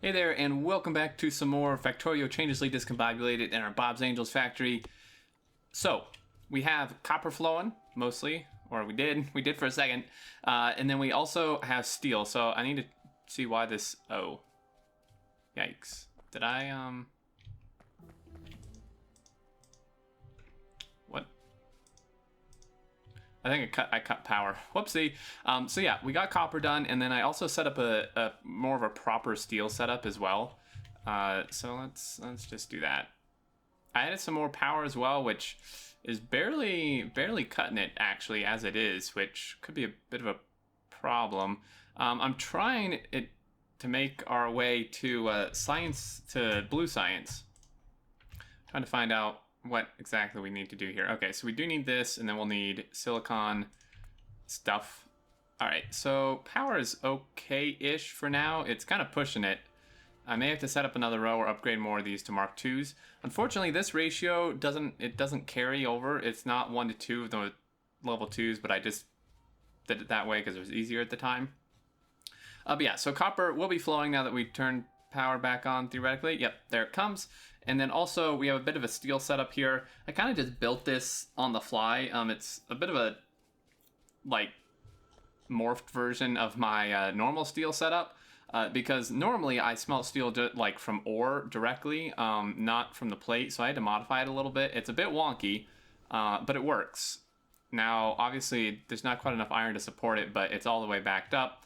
Hey there, and welcome back to some more Factorio Changelessly Discombobulated in our Bob's Angels factory. So, we have copper flowing, mostly, or we did for a second, and then we also have steel, so I need to see why this, oh, yikes. Did I, what? I think I cut power. Whoopsie. So yeah, we got copper done, and then I also set up a more of a proper steel setup as well. So let's just do that. I added some more power as well, which is barely cutting it actually as it is, which could be a bit of a problem. I'm trying it to make our way to blue science. Trying to find out what exactly we need to do here. Okay, so we do need this, and then we'll need silicon stuff. All right, so power is okay-ish for now. It's kind of pushing it. I may have to set up another row or upgrade more of these to Mark IIs. Unfortunately, this ratio doesn't carry over. It's not 1 to 2 of the level 2s, but I just did it that way because it was easier at the time. But yeah, so copper will be flowing now that we turn power back on theoretically. Yep, there it comes. And then also we have a bit of a steel setup here. I kind of just built this on the fly. It's a bit of a like morphed version of my normal steel setup because normally I smelt steel like from ore directly, not from the plate. So I had to modify it a little bit. It's a bit wonky, but it works. Now, obviously, there's not quite enough iron to support it, but it's all the way backed up.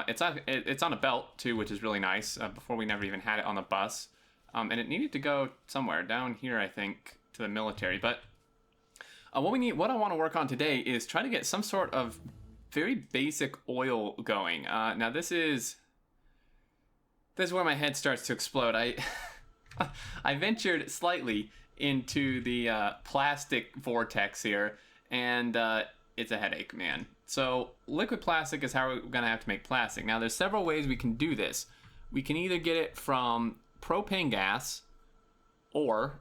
It's on a belt too, which is really nice. Before we never even had it on the bus. And it needed to go somewhere down here, I think, to the military. But what I want to work on today is try to get some sort of very basic oil going. Now this is where my head starts to explode. I ventured slightly into the plastic vortex here, and it's a headache, man. So liquid plastic is how we're gonna have to make plastic. Now there's several ways we can do this. We can either get it from propane gas, or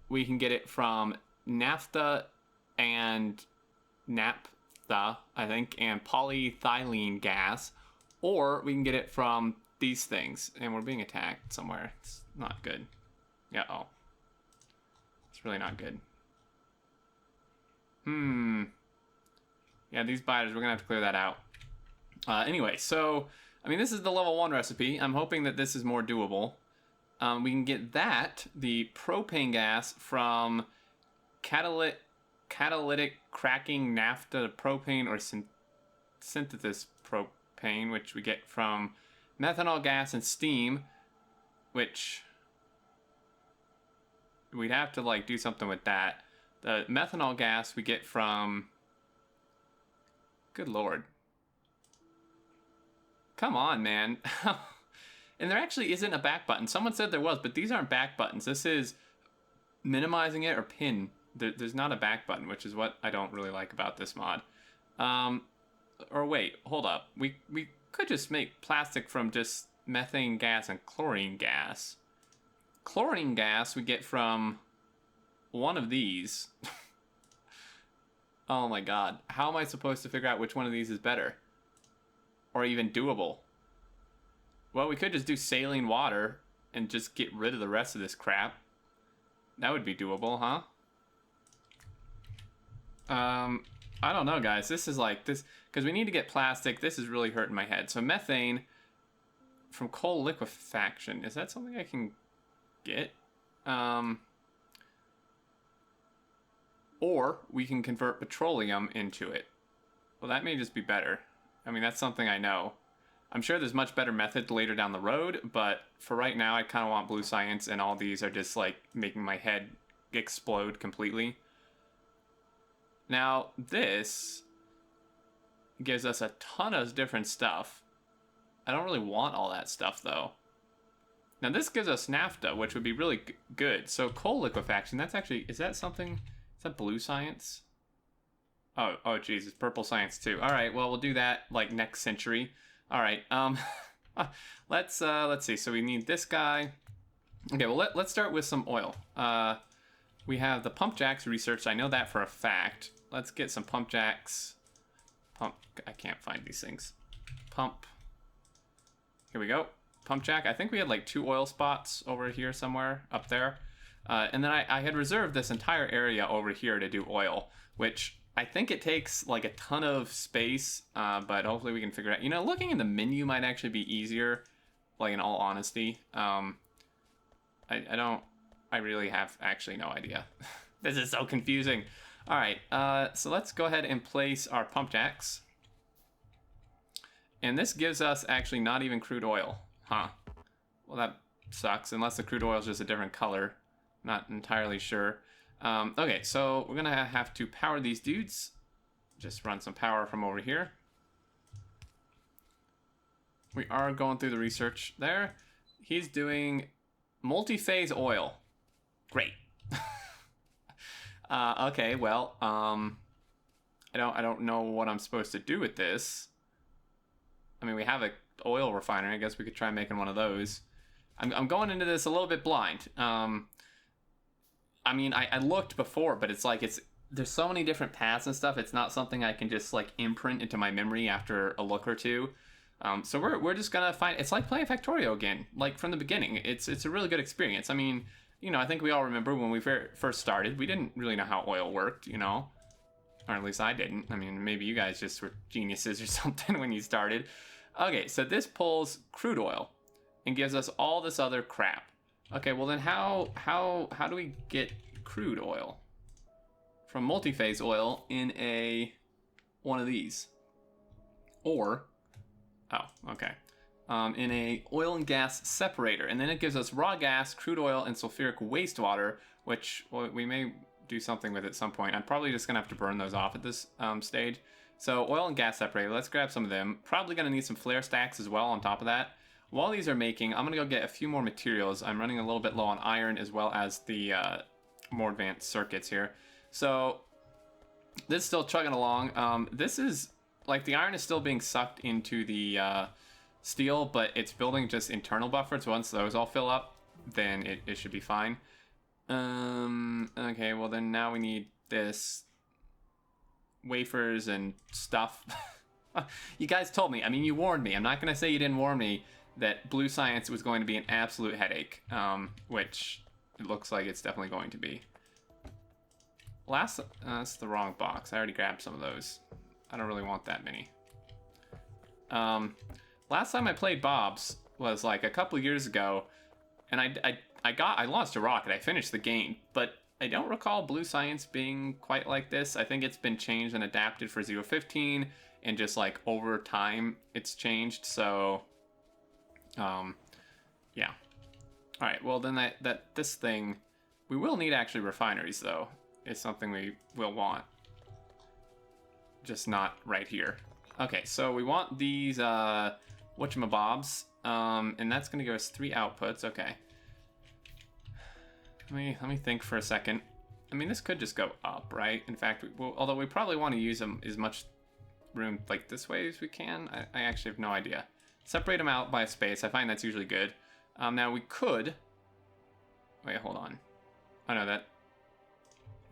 we can get it from naphtha and naphtha, I think, and polyethylene gas, or we can get it from these things. And we're being attacked somewhere. It's not good. Yeah, oh. It's really not good. Yeah, these biters, we're gonna have to clear that out. Anyway, so, I mean, this is the level 1 recipe. I'm hoping that this is more doable. We can get the propane gas, from catalytic cracking naphtha to propane, or synthesis propane, which we get from methanol gas and steam, which we'd have to like do something with that. The methanol gas we get from, good lord. Come on, man. And there actually isn't a back button. Someone said there was, but these aren't back buttons. This is minimizing it or pin. There's not a back button, which is what I don't really like about this mod. Or wait, hold up. We could just make plastic from just methane gas and chlorine gas. Chlorine gas we get from one of these. Oh my god. How am I supposed to figure out which one of these is better? Or even doable? Well, we could just do saline water and just get rid of the rest of this crap. That would be doable, huh? I don't know, guys. This is like this, because we need to get plastic. This is really hurting my head. So methane from coal liquefaction. Is that something I can get? Or we can convert petroleum into it. Well, that may just be better. I mean, that's something I know. I'm sure there's much better methods later down the road, but for right now, I kind of want blue science, and all these are just like making my head explode completely. Now, this gives us a ton of different stuff. I don't really want all that stuff, though. Now, this gives us naphtha, which would be really good. So, coal liquefaction, that's actually, is that something, is that blue science? Oh, geez, it's purple science, too. All right, well, we'll do that, like, next century. All right, let's see. So we need this guy. Okay, well, let's start with some oil. We have the pump jacks researched. I know that for a fact. Let's get some pump jacks. I can't find these things. Pump. Here we go. pump jack. I think we had like 2 oil spots over here somewhere up there. And then I had reserved this entire area over here to do oil, which I think it takes like a ton of space, but hopefully we can figure it out. You know, looking in the menu might actually be easier, like in all honesty. I really have actually no idea. This is so confusing. All right, so let's go ahead and place our pump jacks. And this gives us actually not even crude oil. Huh. Well, that sucks, unless the crude oil is just a different color. Not entirely sure. Okay, so we're gonna have to power these dudes. Just run some power from over here. We are going through the research there. He's doing multi-phase oil. Great. Okay, well, I don't know what I'm supposed to do with this. I mean, we have an oil refinery. I guess we could try making one of those. I'm going into this a little bit blind. I mean, I looked before, but it's like there's so many different paths and stuff. It's not something I can just like imprint into my memory after a look or two. So we're just gonna find. It's like playing Factorio again, like from the beginning. It's a really good experience. I mean, you know, I think we all remember when we first started, we didn't really know how oil worked, you know, or at least I didn't. I mean, maybe you guys just were geniuses or something when you started. Okay, so this pulls crude oil and gives us all this other crap. Okay, well then how do we get crude oil from multi-phase oil in one of these? Or, oh, okay. In a oil and gas separator, and then it gives us raw gas, crude oil, and sulfuric wastewater, which we may do something with at some point. I'm probably just gonna have to burn those off at this stage. So oil and gas separator, let's grab some of them. Probably gonna need some flare stacks as well on top of that. While these are making, I'm gonna go get a few more materials. I'm running a little bit low on iron as well as the more advanced circuits here. So this is still chugging along. This is like the iron is still being sucked into the steel, but it's building just internal buffers. Once those all fill up, then it should be fine. Okay, well then now we need this wafers and stuff. You guys told me. I mean, you warned me. I'm not gonna say you didn't warn me that blue science was going to be an absolute headache, which it looks like it's definitely going to be. That's the wrong box. I already grabbed some of those. I don't really want that many. Last time I played Bob's was like a couple years ago, and I launched a rocket. I finished the game, but I don't recall blue science being quite like this. I think it's been changed and adapted for 0.15, and just like over time it's changed. So yeah. All right, well then this thing, we will need actually refineries though. It's something we will want. Just not right here. Okay, so we want these whatchamabobs, and that's gonna give us 3 outputs. Okay. Let me think for a second. I mean, this could just go up, right? In fact, although we probably want to use them as much room like this way as we can. I actually have no idea. Separate them out by a space. I find that's usually good. Now we could... Wait, hold on. Oh no, that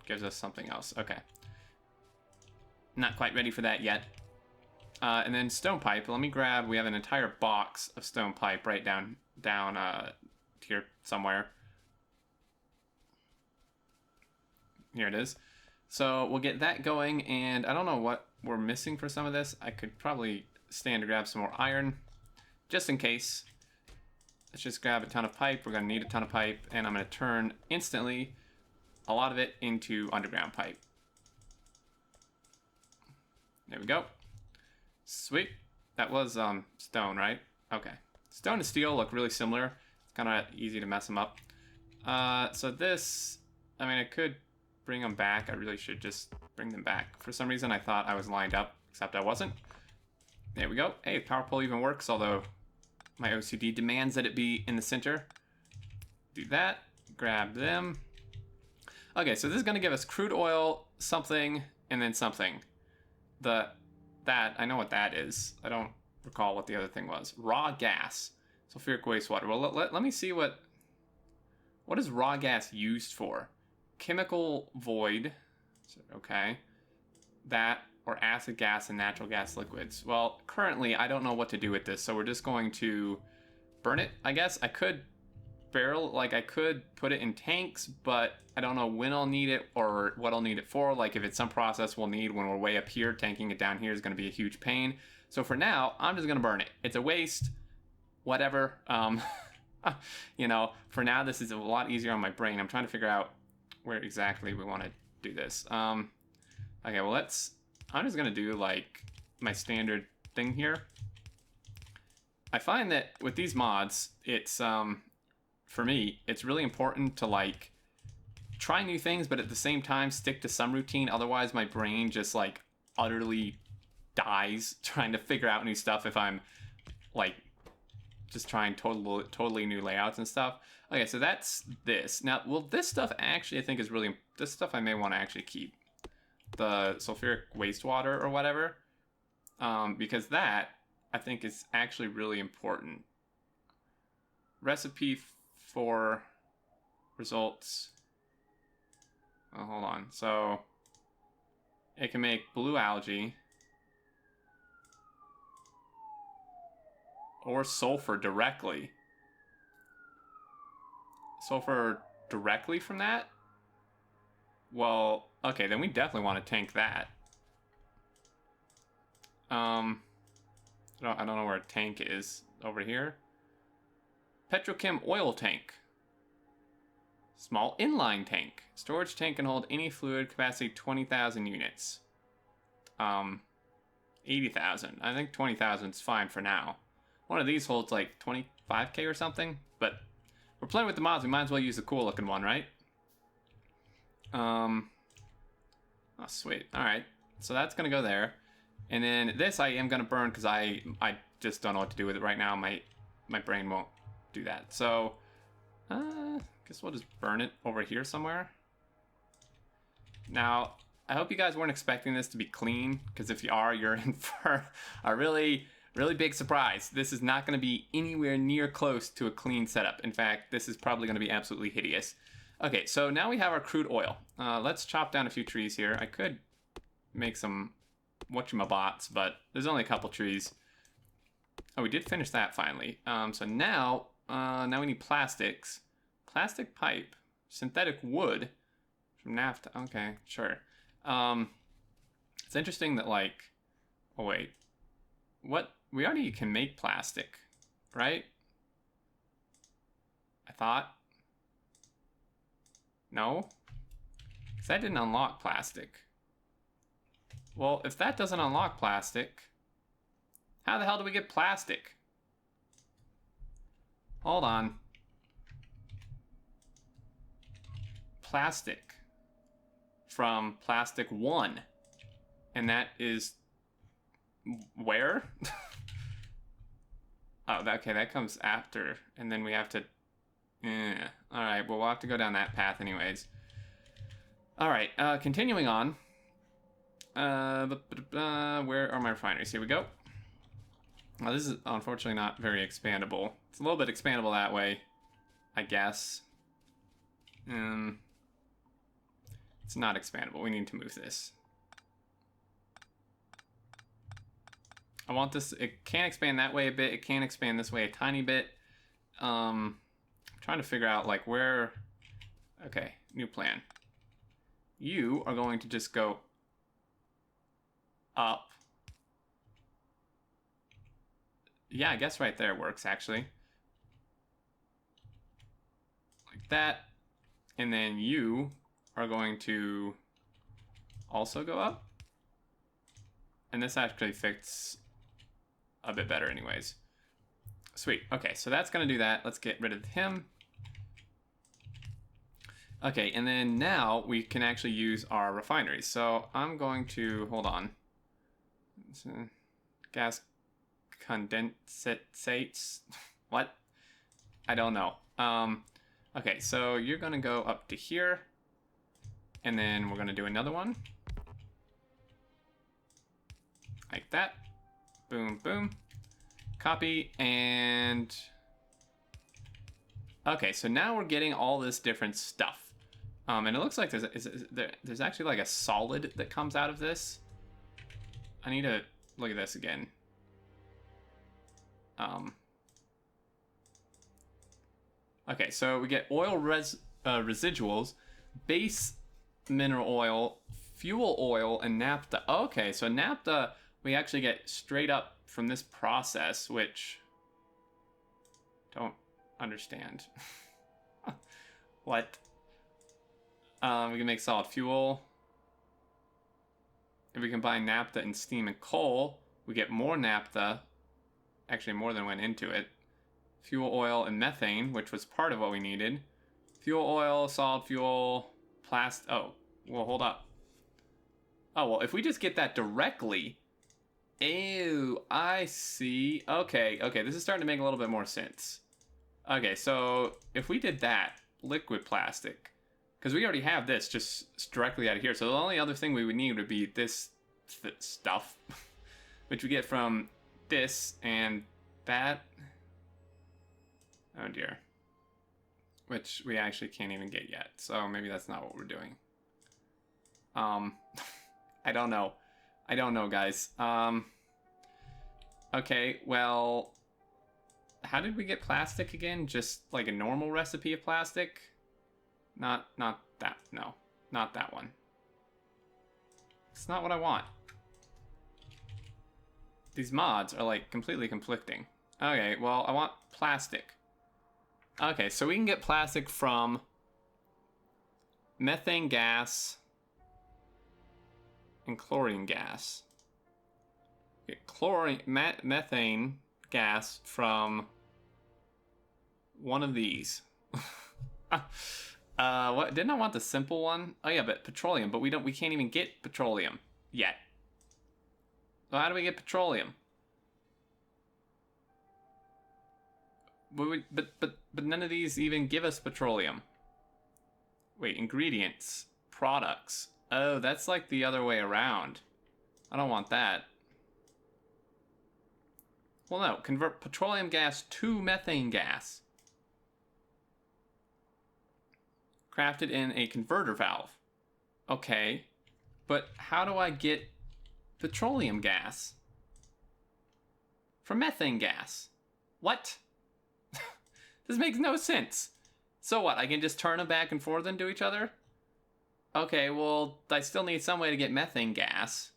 gives us something else. Okay. Not quite ready for that yet. And then stone pipe. Let me grab... We have an entire box of stone pipe right down here somewhere. Here it is. So we'll get that going, and I don't know what we're missing for some of this. I could probably stand to grab some more iron, just in case. Let's just grab a ton of pipe. We're gonna need a ton of pipe, and I'm gonna turn instantly a lot of it into underground pipe. There we go. Sweet. That was stone, right? Okay. Stone and steel look really similar. It's kind of easy to mess them up. So this, I mean, I could bring them back. I really should just bring them back. For some reason, I thought I was lined up, except I wasn't. There we go. Hey, power pole even works, although my OCD demands that it be in the center. Do that. Grab them. Okay, so this is going to give us crude oil, something, and then something. I know what that is. I don't recall what the other thing was. Raw gas. Sulfuric wastewater. Well, let me see what is raw gas used for. Chemical void. Okay. That, or acid gas and natural gas liquids. Well, currently, I don't know what to do with this, so we're just going to burn it, I guess. I could barrel, like I could put it in tanks, but I don't know when I'll need it or what I'll need it for. Like if it's some process we'll need when we're way up here, tanking it down here is going to be a huge pain. So for now, I'm just going to burn it. It's a waste, whatever. You know, for now this is a lot easier on my brain. I'm trying to figure out where exactly we want to do this. Okay, well I'm just going to do like my standard thing here. I find that with these mods, it's for me, it's really important to like try new things, but at the same time stick to some routine. Otherwise, my brain just like utterly dies trying to figure out new stuff if I'm like just trying totally new layouts and stuff. Okay, so that's this. Now, well, this stuff actually I think is really, this stuff I may want to actually keep. The sulfuric wastewater or whatever, because that I think is actually really important. Recipe for results. Oh, hold on. So it can make blue algae or sulfur directly. Sulfur directly from that? Well, okay, then we definitely want to tank that. I don't know where a tank is. Over here. Petrochem oil tank. Small inline tank. Storage tank can hold any fluid, capacity 20,000 units. 80,000. I think 20,000 is fine for now. One of these holds like 25k or something, but we're playing with the mods. We might as well use the cool looking one, right? Oh, sweet. All right. So that's going to go there. And then this I am going to burn because I just don't know what to do with it right now. My brain won't do that. So, guess we'll just burn it over here somewhere. Now, I hope you guys weren't expecting this to be clean, because if you are, you're in for a really, really big surprise. This is not going to be anywhere near close to a clean setup. In fact, this is probably going to be absolutely hideous. Okay, so now we have our crude oil. Let's chop down a few trees here. I could make some whatchamabots, but there's only a couple trees. Oh, we did finish that finally. So now we need plastics. Plastic pipe. Synthetic wood. From naphtha. Okay, sure. It's interesting that like... Oh, wait. What? We already can make plastic, right? I thought... No? Because that didn't unlock plastic. Well, if that doesn't unlock plastic, how the hell do we get plastic? Hold on. Plastic. From plastic 1. And that is... where? Oh, okay, that comes after. And then we have to... Alright, well, we'll have to go down that path anyways. Alright, continuing on. Where are my refineries? Here we go. Well, this is unfortunately not very expandable. It's a little bit expandable that way, I guess. It's not expandable. We need to move this. I want this... It can expand that way a bit. It can expand this way a tiny bit. I'm trying to figure out, like, where... Okay, new plan. You are going to just go up. Yeah, I guess right there works, actually. Like that. And then you are going to also go up. And this actually fits a bit better anyways. Sweet. Okay, so that's going to do that. Let's get rid of him. Okay, and then now we can actually use our refineries. So I'm going to... Hold on. Gas condensates. What? I don't know. Okay, so you're gonna go up to here, and then we're gonna do another one like that. Boom, boom. Copy, and okay, so now we're getting all this different stuff. And it looks like there's actually like a solid that comes out of this. I need to look at this again. Okay, so we get oil residuals, base mineral oil, fuel oil, and naphtha. Okay, so naphtha we actually get straight up from this process, which don't understand. What? We can make solid fuel. If we combine naphtha and steam and coal, we get more naphtha. Actually, more than went into it. Fuel oil and methane, which was part of what we needed. Fuel oil, solid fuel, plastic. Oh, well, hold up. Oh, well, if we just get that directly. Ew, I see. Okay, this is starting to make a little bit more sense. Okay, so if we did that, liquid plastic, because we already have this just directly out of here. So the only other thing we would need would be this stuff, which we get from this and that. Oh dear. Which we actually can't even get yet. So maybe that's not what we're doing. I don't know. I don't know, guys. Okay, well, how did we get plastic again? Just like a normal recipe of plastic? Not that. No, not that one. It's not what I want. These mods are like completely conflicting. Okay, well, I want plastic. Okay, so we can get plastic from methane gas and chlorine gas. Get methane gas from one of these. What didn't I want the simple one? Oh yeah, but petroleum. But we can't even get petroleum yet. So how do we get petroleum? But none of these even give us petroleum. Wait, ingredients, products. Oh, that's like the other way around. I don't want that. Well, no, convert petroleum gas to methane gas. Crafted in a converter valve. Okay, but how do I get petroleum gas from methane gas? What? This makes no sense. So what, I can just turn them back and forth into each other? Okay, well, I still need some way to get methane gas.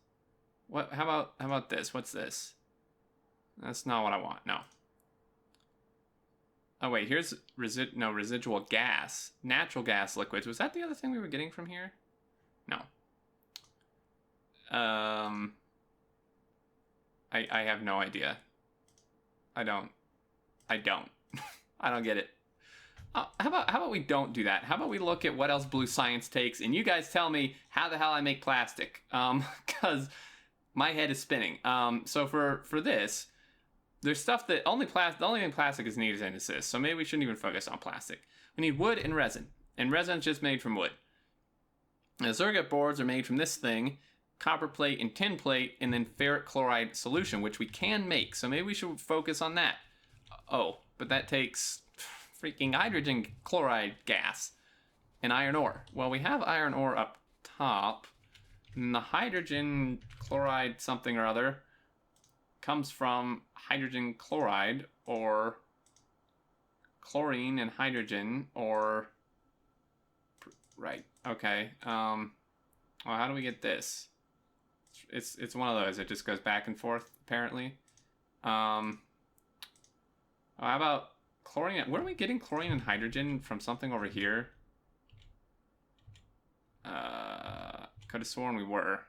What? How about this? What's this? That's not what I want. No. Oh wait, here's residual gas, natural gas liquids. Was that the other thing we were getting from here? No. I have no idea. I don't I don't get it. How about we don't do that? How about we look at what else blue science takes, and you guys tell me how the hell I make plastic? Because my head is spinning. So for this, there's stuff that the only thing plastic is needed in this. So maybe we shouldn't even focus on plastic. We need wood and resin, and resin's just made from wood. The circuit boards are made from this thing, copper plate and tin plate, and then ferric chloride solution, which we can make. So maybe we should focus on that. Oh, but that takes freaking hydrogen chloride gas and iron ore. Well, we have iron ore up top, and the hydrogen chloride something or other comes from hydrogen chloride or chlorine and hydrogen or right. Okay. Well, how do we get this? It's one of those. It just goes back and forth apparently. How about chlorine? Where are we getting chlorine and hydrogen from? Something over here? Could have sworn we were.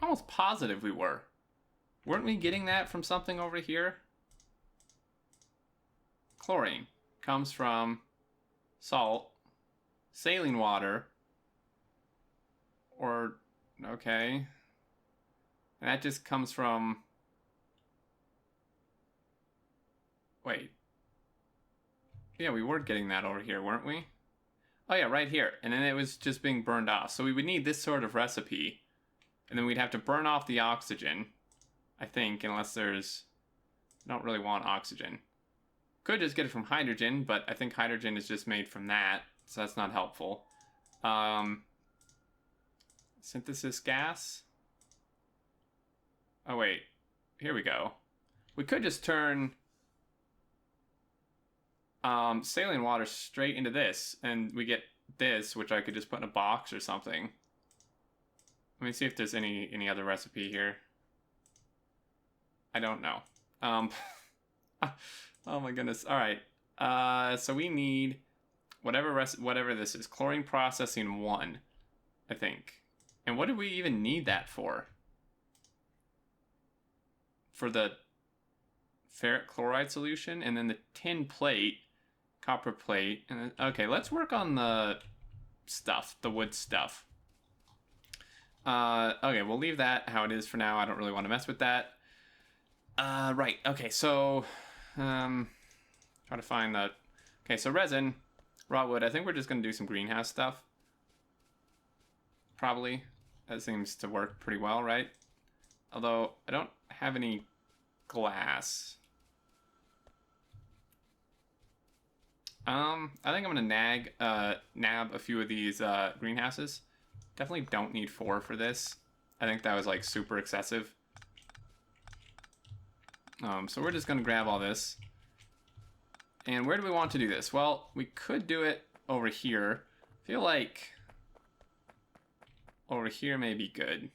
Almost positive we were. Weren't we getting that from something over here? Chlorine comes from salt, saline water, or, okay. And that just comes from, wait. Yeah, we were getting that over here, weren't we? Oh yeah, right here. And then it was just being burned off. So we would need this sort of recipe. And then we'd have to burn off the oxygen, I think, unless there's... I don't really want oxygen. Could just get it from hydrogen, but I think hydrogen is just made from that, so that's not helpful. Synthesis gas? Oh wait, here we go. We could just turn saline water straight into this, and we get this, which I could just put in a box or something. Let me see if there's any other recipe here. I don't know. Oh my goodness. All right. So we need whatever this is. Chlorine processing 1, I think. And what do we even need that for? For the ferric chloride solution, and then the tin plate, copper plate, and then, okay, let's work on the stuff, the wood stuff. Okay, we'll leave that how it is for now. I don't really want to mess with that. Right, okay, so, try to find the, okay, so resin, raw wood, I think we're just going to do some greenhouse stuff. Probably. That seems to work pretty well, right? Although, I don't have any glass. I think I'm gonna nab a few of these greenhouses. Definitely don't need 4 for this. I think that was like super excessive. So we're just gonna grab all this. And where do we want to do this? Well, we could do it over here. I feel like over here may be good.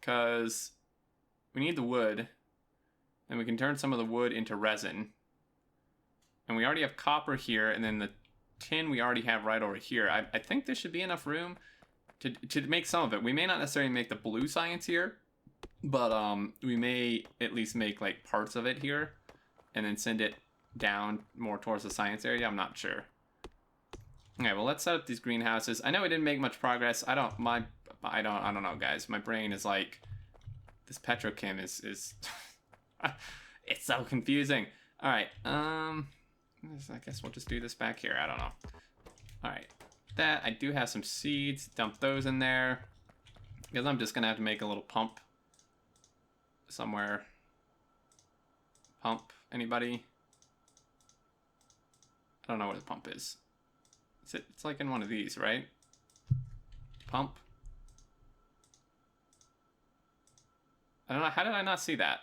Because we need the wood. And we can turn some of the wood into resin. And we already have copper here, and then the tin we already have right over here. I think there should be enough room to make some of it. We may not necessarily make the blue science here, but we may at least make like parts of it here, and then send it down more towards the science area. I'm not sure. Okay, well, let's set up these greenhouses. I know we didn't make much progress. I don't know, guys. My brain is like, this petrochem is it's so confusing. All right, I guess we'll just do this back here. I don't know. All right, that I do have some seeds. Dump those in there because I'm just gonna have to make a little pump somewhere. Pump, anybody? I don't know where the pump is. It's like in one of these, right? Pump. I don't know. How did I not see that?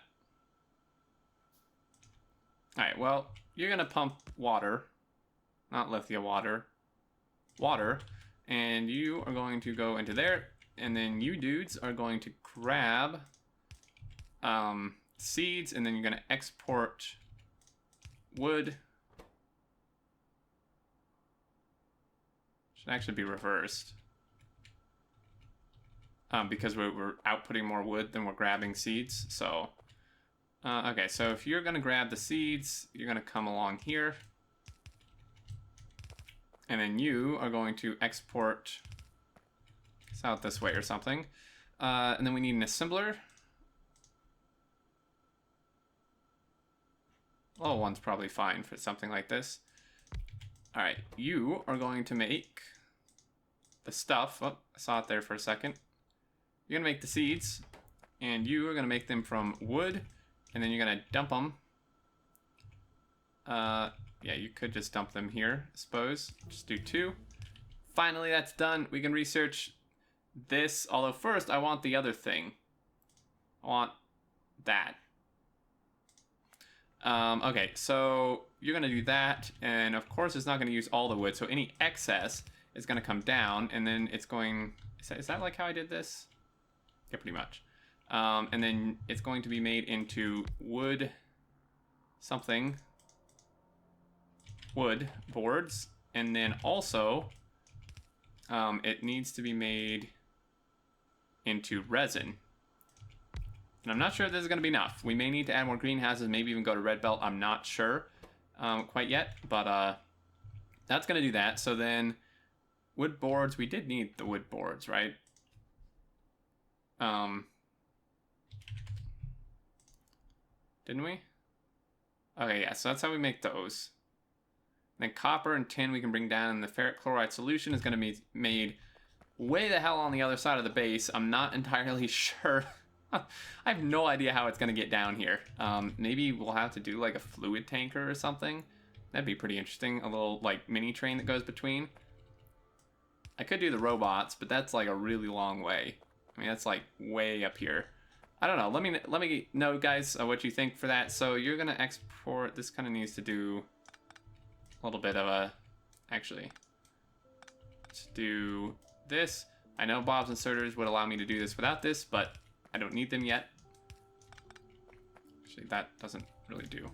All right, well, you're gonna pump water, not lithia water, and you are going to go into there, and then you dudes are going to grab seeds, and then you're gonna export wood. Should actually be reversed. Because we're outputting more wood than we're grabbing seeds, so... okay, so if you're going to grab the seeds, you're going to come along here. And then you are going to export this out this way or something. And then we need an assembler. Low one's probably fine for something like this. All right, you are going to make the stuff. Oh, I saw it there for a second. You're going to make the seeds, and you are going to make them from wood. And then you're going to dump them. Yeah, you could just dump them here, I suppose. Just do 2. Finally, that's done. We can research this. Although first, I want the other thing. I want that. Okay, so you're going to do that. And of course, it's not going to use all the wood. So any excess is going to come down. And then it's going... Is that like how I did this? Yeah, pretty much. And then it's going to be made into wood something. Wood boards. And then also, it needs to be made into resin. And I'm not sure if this is going to be enough. We may need to add more greenhouses, maybe even go to red belt. I'm not sure quite yet. But that's going to do that. So then wood boards, we did need the wood boards, right? Didn't we? Okay, yeah, so that's how we make those. And then copper and tin we can bring down, and the ferric chloride solution is going to be made way the hell on the other side of the base. I'm not entirely sure. I have no idea how it's going to get down here. Maybe we'll have to do like a fluid tanker or something. That'd be pretty interesting. A little like mini train that goes between. I could do the robots, but that's like a really long way. I mean, that's like way up here. I don't know. Let me know, guys, what you think for that. So you're gonna export. This kind of needs to do a little bit of a. Actually, let's do this. I know Bob's inserters would allow me to do this without this, but I don't need them yet. Actually, that doesn't really do.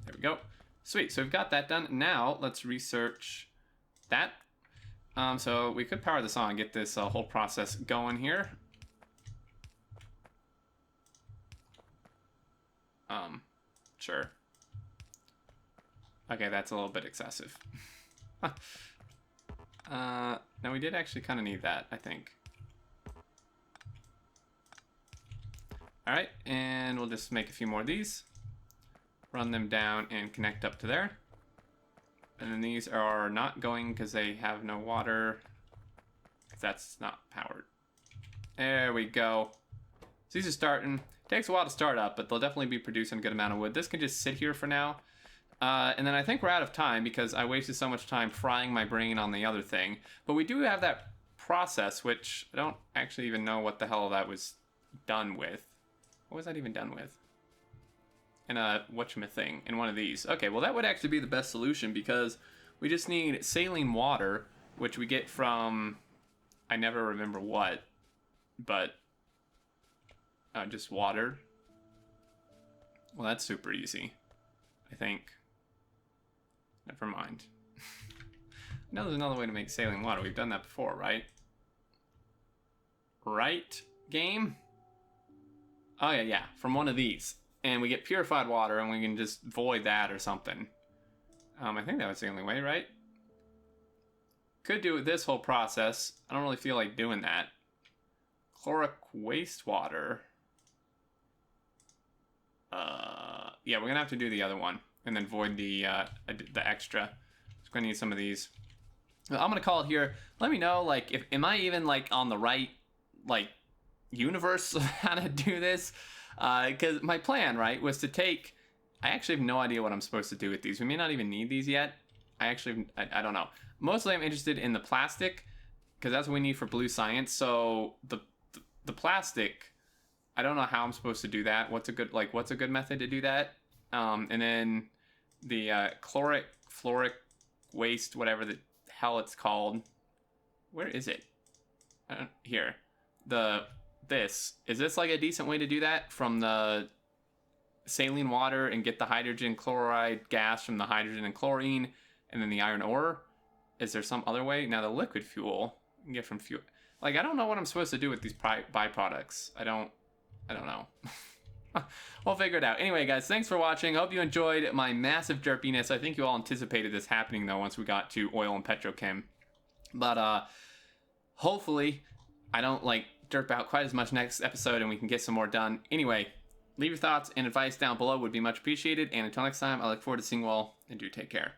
There we go. Sweet. So we've got that done. Now let's research that. So we could power this on and get this whole process going here. Sure. Okay, that's a little bit excessive. Now we did actually kind of need that, I think. Alright, and we'll just make a few more of these. Run them down and connect up to there. And then these are not going because they have no water. Because that's not powered. There we go. So these are starting. Takes a while to start up, but they'll definitely be producing a good amount of wood. This can just sit here for now. And then I think we're out of time because I wasted so much time frying my brain on the other thing. But we do have that process, which I don't actually even know what the hell that was done with. What was that even done with? In a whatchamacallit in one of these. Okay, well that would actually be the best solution because we just need saline water, which we get from, I never remember what, but just water. Well, that's super easy, I think. Never mind. I know there's another way to make saline water. We've done that before, right? Right, game? Oh yeah, from one of these. And we get purified water and we can just void that or something. I think that was the only way, right? Could do this whole process. I don't really feel like doing that. Chloric wastewater. Yeah, we're gonna have to do the other one and then void the extra. Just gonna need some of these. I'm gonna call it here. Let me know, like, if am I even like on the right like universe of how to do this? Because my plan, right, was to take. I actually have no idea what I'm supposed to do with these. We may not even need these yet. I don't know. Mostly, I'm interested in the plastic because that's what we need for blue science. So the plastic. I don't know how I'm supposed to do that. What's a good method to do that? And then the fluoric waste, whatever the hell it's called. Where is it? Here. Is this like a decent way to do that from the saline water and get the hydrogen chloride gas from the hydrogen and chlorine and then the iron ore? Is there some other way? Now the liquid fuel you can get from fuel. Like, I don't know what I'm supposed to do with these byproducts. I don't know. We'll figure it out. Anyway, guys, thanks for watching. Hope you enjoyed my massive derpiness. I think you all anticipated this happening, though, once we got to oil and petrochem. But hopefully I don't, like, derp out quite as much next episode and we can get some more done. Anyway, leave your thoughts and advice down below. Would be much appreciated. And until next time, I look forward to seeing you all, and do take care.